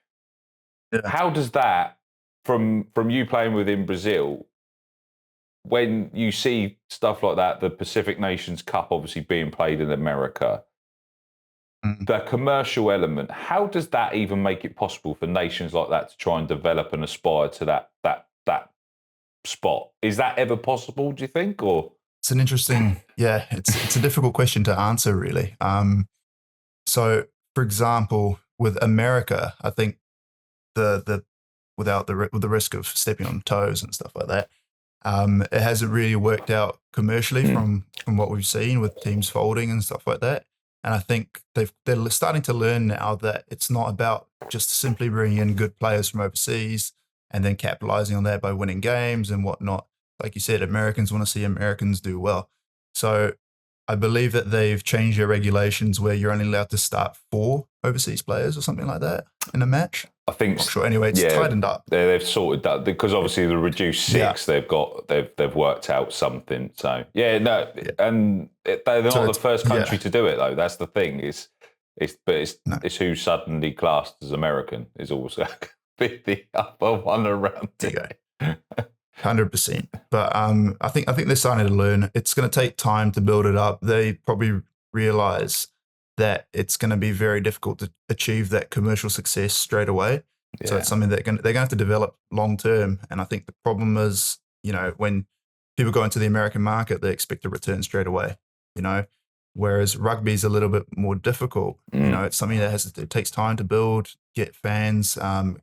how does that, from you playing within Brazil, when you see stuff like that, the Pacific Nations Cup obviously being played in America, the commercial element, how does that even make it possible for nations like that to try and develop and aspire to that spot? Is that ever possible, do you think? Or it's an interesting, it's a difficult question to answer, really. So, for example, with America, I think without the risk of stepping on toes and stuff like that, it hasn't really worked out commercially from what we've seen with teams folding and stuff like that. And I think they're starting to learn now that it's not about just simply bringing in good players from overseas and then capitalizing on that by winning games and whatnot. Like you said, Americans want to see Americans do well. So I believe that they've changed their regulations where you're only allowed to start 4 overseas players or something like that in a match. I think, not sure. Anyway, it's tightened up. They've sorted that because obviously the reduced 6, they've worked out something. So and they're not the first country to do it though. That's the thing. It's who suddenly classed as American is also the upper one around. There you go. 100%. But I think they're starting to learn. It's going to take time to build it up. They probably realize that it's going to be very difficult to achieve that commercial success straight away. Yeah. So it's something that they're going to have to develop long term. And I think the problem is, when people go into the American market, they expect a return straight away, whereas rugby is a little bit more difficult. It's something that it takes time to build, get fans,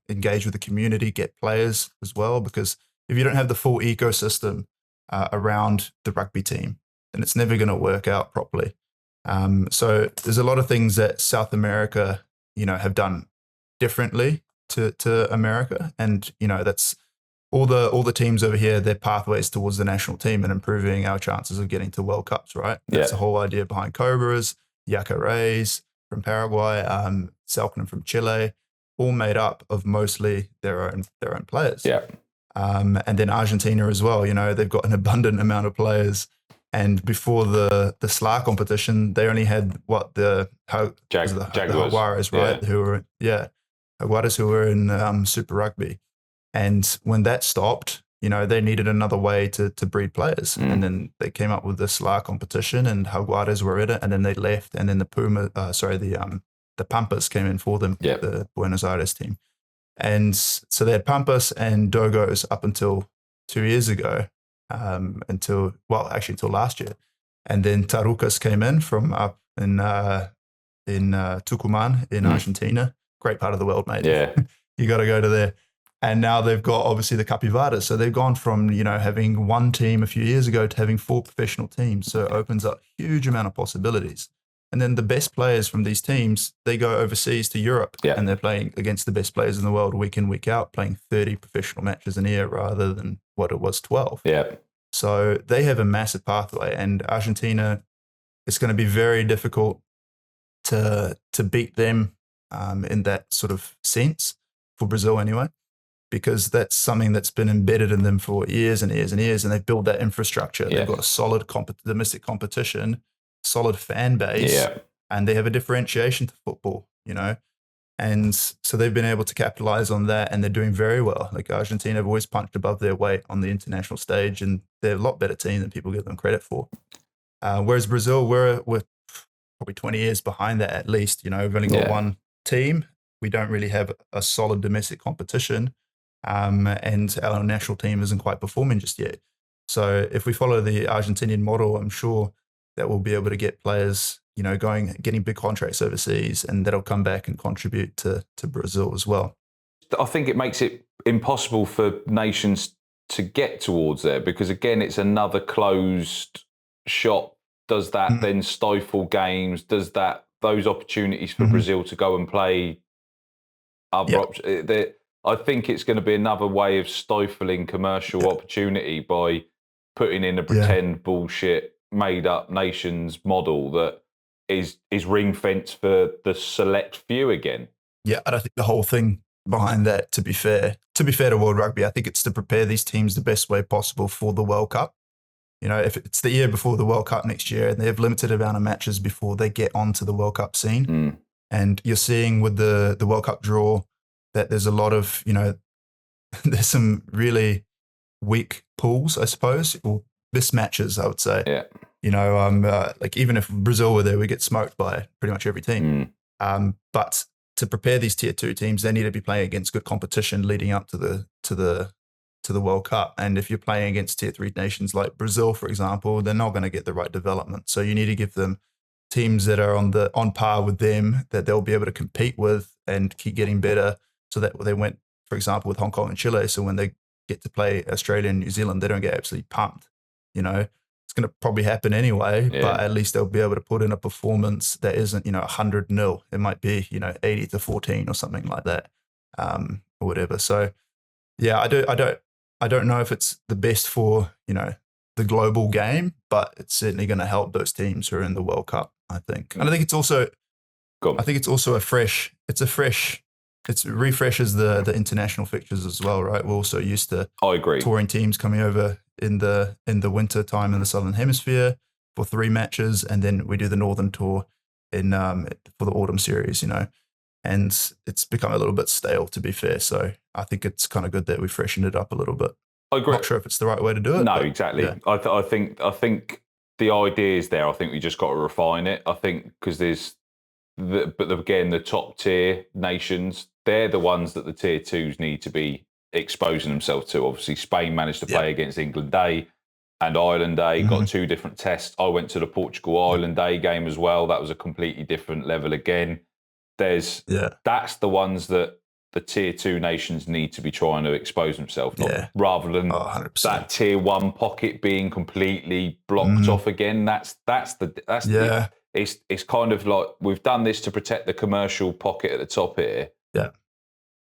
engage with the community, get players as well, because if you don't have the full ecosystem around the rugby team, then it's never going to work out properly. So there's a lot of things that South America, have done differently to America, and that's all the teams over here. Their pathways towards the national team and improving our chances of getting to World Cups. Right, that's the whole idea behind Cobras, Yacarés from Paraguay, Selknam from Chile, all made up of mostly their own players. Yeah. And then Argentina as well. They've got an abundant amount of players. And before the SLA competition, they only had the Jaguares, right? Yeah. Jaguares who were in Super Rugby. And when that stopped, they needed another way to breed players. And then they came up with the SLA competition, and Jaguares were in it, and then they left, and then the Pampas came in for them, the Buenos Aires team. And so they had Pampas and Dogos up until 2 years ago. Until last year, and then Tarucas came in from up in Tucumán in Argentina. Great part of the world, mate. Yeah, you got to go to there. And now they've got obviously the Capivaras. So they've gone from having one team a few years ago to having 4 professional teams. So it opens up a huge amount of possibilities. And then the best players from these teams, they go overseas to Europe, and they're playing against the best players in the world week in, week out, playing 30 professional matches a year rather than what it was 12. Yeah. So they have a massive pathway, and Argentina, it's going to be very difficult to beat them in that sort of sense, for Brazil anyway, because that's something that's been embedded in them for years and years and years, and they've built that infrastructure. They've got a solid domestic competition, solid fan base, and they have a differentiation to football, And so they've been able to capitalize on that, and they're doing very well. Like Argentina have always punched above their weight on the international stage, and they're a lot better team than people give them credit for. Whereas Brazil, we're probably 20 years behind that at least. We've only got one team. We don't really have a solid domestic competition, and our national team isn't quite performing just yet. So if we follow the Argentinian model, I'm sure that we'll be able to get players getting big contracts overseas, and that'll come back and contribute to Brazil as well. I think it makes it impossible for nations to get towards there, because again, it's another closed shop. Does that then stifle games? Does those opportunities for Brazil to go and play other options? I think it's going to be another way of stifling commercial opportunity by putting in a pretend bullshit made up nations model that is ring fenced for the select few again. Yeah, I don't think the whole thing behind that, to be fair to World Rugby, I think it's to prepare these teams the best way possible for the World Cup. If it's the year before the World Cup next year, and they have limited amount of matches before they get onto the World Cup scene. And you're seeing with the World Cup draw that there's a lot of, there's some really weak pools, I suppose, or mismatches, I would say. Yeah. Like even if Brazil were there, we get smoked by pretty much every team. But to prepare these tier 2 teams, they need to be playing against good competition leading up to the World Cup. And if you're playing against tier 3 nations like Brazil, for example, they're not going to get the right development. So you need to give them teams that are on par with them, that they'll be able to compete with and keep getting better. So that they went, for example, with Hong Kong and Chile. So when they get to play Australia and New Zealand, they don't get absolutely pumped. It's going to probably happen anyway, but at least they'll be able to put in a performance that isn't, 100-0. It might be, 80-14 or something like that, or whatever. So, yeah, I don't know if it's the best for, the global game, but it's certainly going to help those teams who are in the World Cup, I think. And I think it's also, it refreshes the international fixtures as well, right? We're also used to touring teams coming over in the winter time in the Southern Hemisphere for 3 matches, and then we do the Northern Tour for the autumn series, and it's become a little bit stale, to be fair. So I think it's kind of good that we freshened it up a little bit. I agree. Not sure if it's the right way to do it. No, exactly. Yeah. I think the idea is there. I think we just got to refine it. I think because there's the top tier nations, they're the ones that the tier 2s need to be exposing themselves to. Obviously, Spain managed to play against England A and Ireland A, got 2 different tests. I went to the Portugal-Ireland A game as well. That was a completely different level again. That's the ones that the tier 2 nations need to be trying to expose themselves, rather than that tier 1 pocket being completely blocked off again. That's the it's kind of like we've done this to protect the commercial pocket at the top here. Yeah.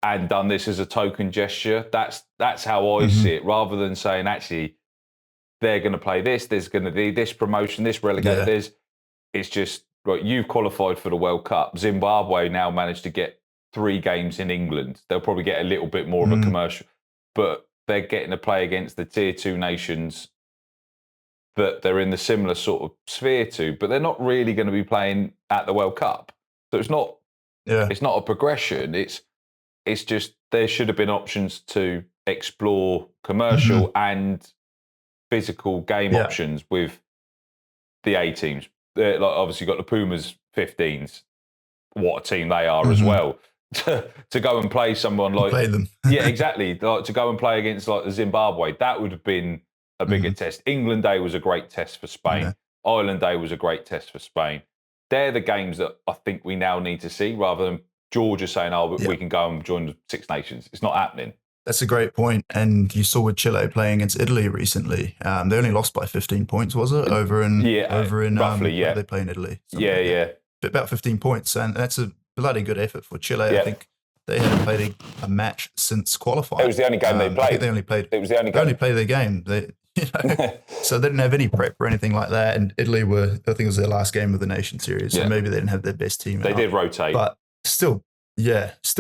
And done this as a token gesture. That's how I see it, rather than saying, actually, they're going to play this, there's going to be this promotion, this relegated, this. It's just, right, you've qualified for the World Cup. Zimbabwe now managed to get 3 games in England. They'll probably get a little bit more of a commercial, but they're getting to play against the tier 2 nations that they're in the similar sort of sphere to, but they're not really going to be playing at the World Cup. So it's not a progression. It's just there should have been options to explore commercial and physical game options with the A teams. Like obviously got the Pumas 15s. What a team they are as well. To go and play someone like play them. Yeah, exactly. Like to go and play against like the Zimbabwe, that would have been a bigger test. England Day was a great test for Spain. Yeah. Ireland Day was a great test for Spain. They're the games that I think we now need to see, rather than Georgia saying, we can go and join the Six Nations. It's not happening. That's a great point. And you saw with Chile playing against Italy recently, they only lost by 15 points, was it? Over in roughly, they play in Italy. About 15 points. And that's a bloody good effort for Chile. Yeah. I think they hadn't played a match since qualifying. It was the only game they played. It was the only game. They only played their game. So they didn't have any prep or anything like that. And Italy I think it was their last game of the Nation Series. So maybe they didn't have their best team. They did rotate. But still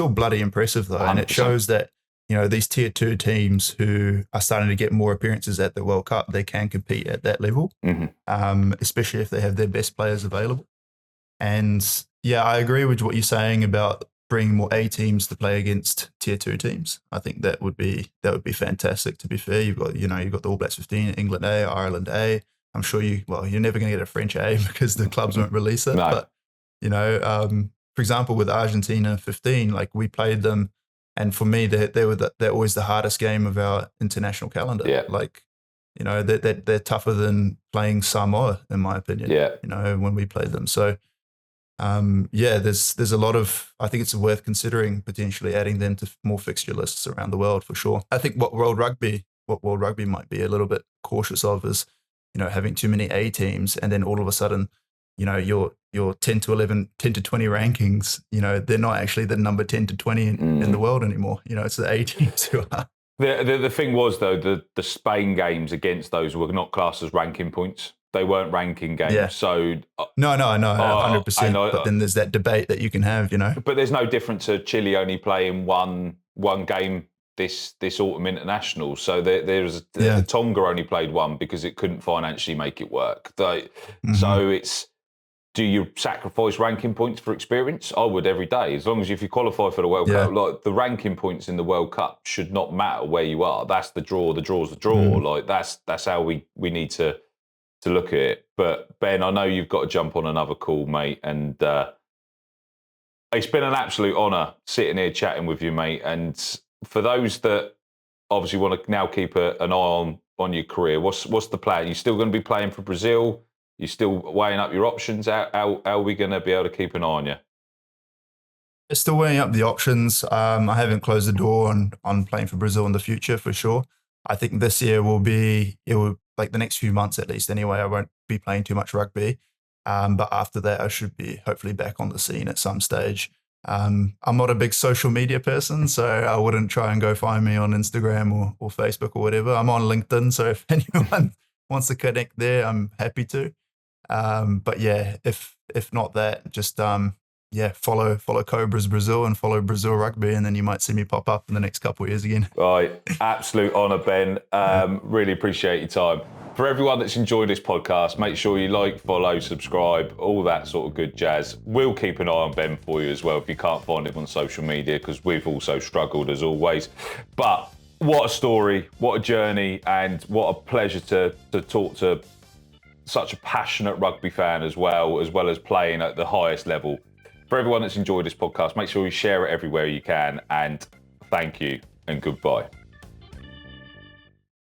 bloody impressive though. 100%. And it shows that, these tier 2 teams who are starting to get more appearances at the World Cup, they can compete at that level, especially if they have their best players available. And I agree with what you're saying about bringing more A teams to play against tier 2 teams. I think that would be fantastic. To be fair, you've got the All Blacks 15, England A, Ireland A. I'm sure you're never going to get a French A because the clubs won't release it. No. But for example, with Argentina 15, like we played them. And for me, they're always the hardest game of our international calendar. Yeah. Like, they're tougher than playing Samoa, in my opinion. Yeah. When we played them. So, there's a lot of, I think it's worth considering potentially adding them to more fixture lists around the world for sure. I think what World Rugby might be a little bit cautious of is, having too many A teams, and then all of a sudden, your 10 to 11, 10 to 20 rankings, they're not actually the number 10 to 20 in the world anymore. It's the A teams who are. The thing was, though, the Spain games against those were not classed as ranking points. They weren't ranking games. Yeah. So No, I know, 100%. But then there's that debate that you can have, But there's no difference to Chile only playing one game this autumn international. So there's Tonga only played one because it couldn't financially make it work. So it's, do you sacrifice ranking points for experience? I would every day. As long as if you qualify for the World Cup, like the ranking points in the World Cup should not matter where you are. That's the draw. The draw's the draw. Like that's how we need to look at it. But Ben, I know you've got to jump on another call, mate. And it's been an absolute honour sitting here chatting with you, mate. And for those that obviously want to now keep an eye on your career, what's the plan? You still going to be playing for Brazil? You still weighing up your options? How are we going to be able to keep an eye on you? Still weighing up the options. I haven't closed the door on playing for Brazil in the future for sure. I think this year like the next few months at least anyway, I won't be playing too much rugby. But after that, I should be hopefully back on the scene at some stage. I'm not a big social media person, so I wouldn't try and go find me on Instagram or Facebook or whatever. I'm on LinkedIn, so if anyone wants to connect there, I'm happy to. But if not that, just follow Cobras Brazil and follow Brazil Rugby, and then you might see me pop up in the next couple of years again. Right, absolute honour, Ben. Really appreciate your time. For everyone that's enjoyed this podcast, make sure you like, follow, subscribe, all that sort of good jazz. We'll keep an eye on Ben for you as well if you can't find him on social media, because we've also struggled as always. But what a story, what a journey, and what a pleasure to talk to such a passionate rugby fan as well as playing at the highest level. For everyone that's enjoyed this podcast, make sure you share it everywhere you can, and thank you and goodbye.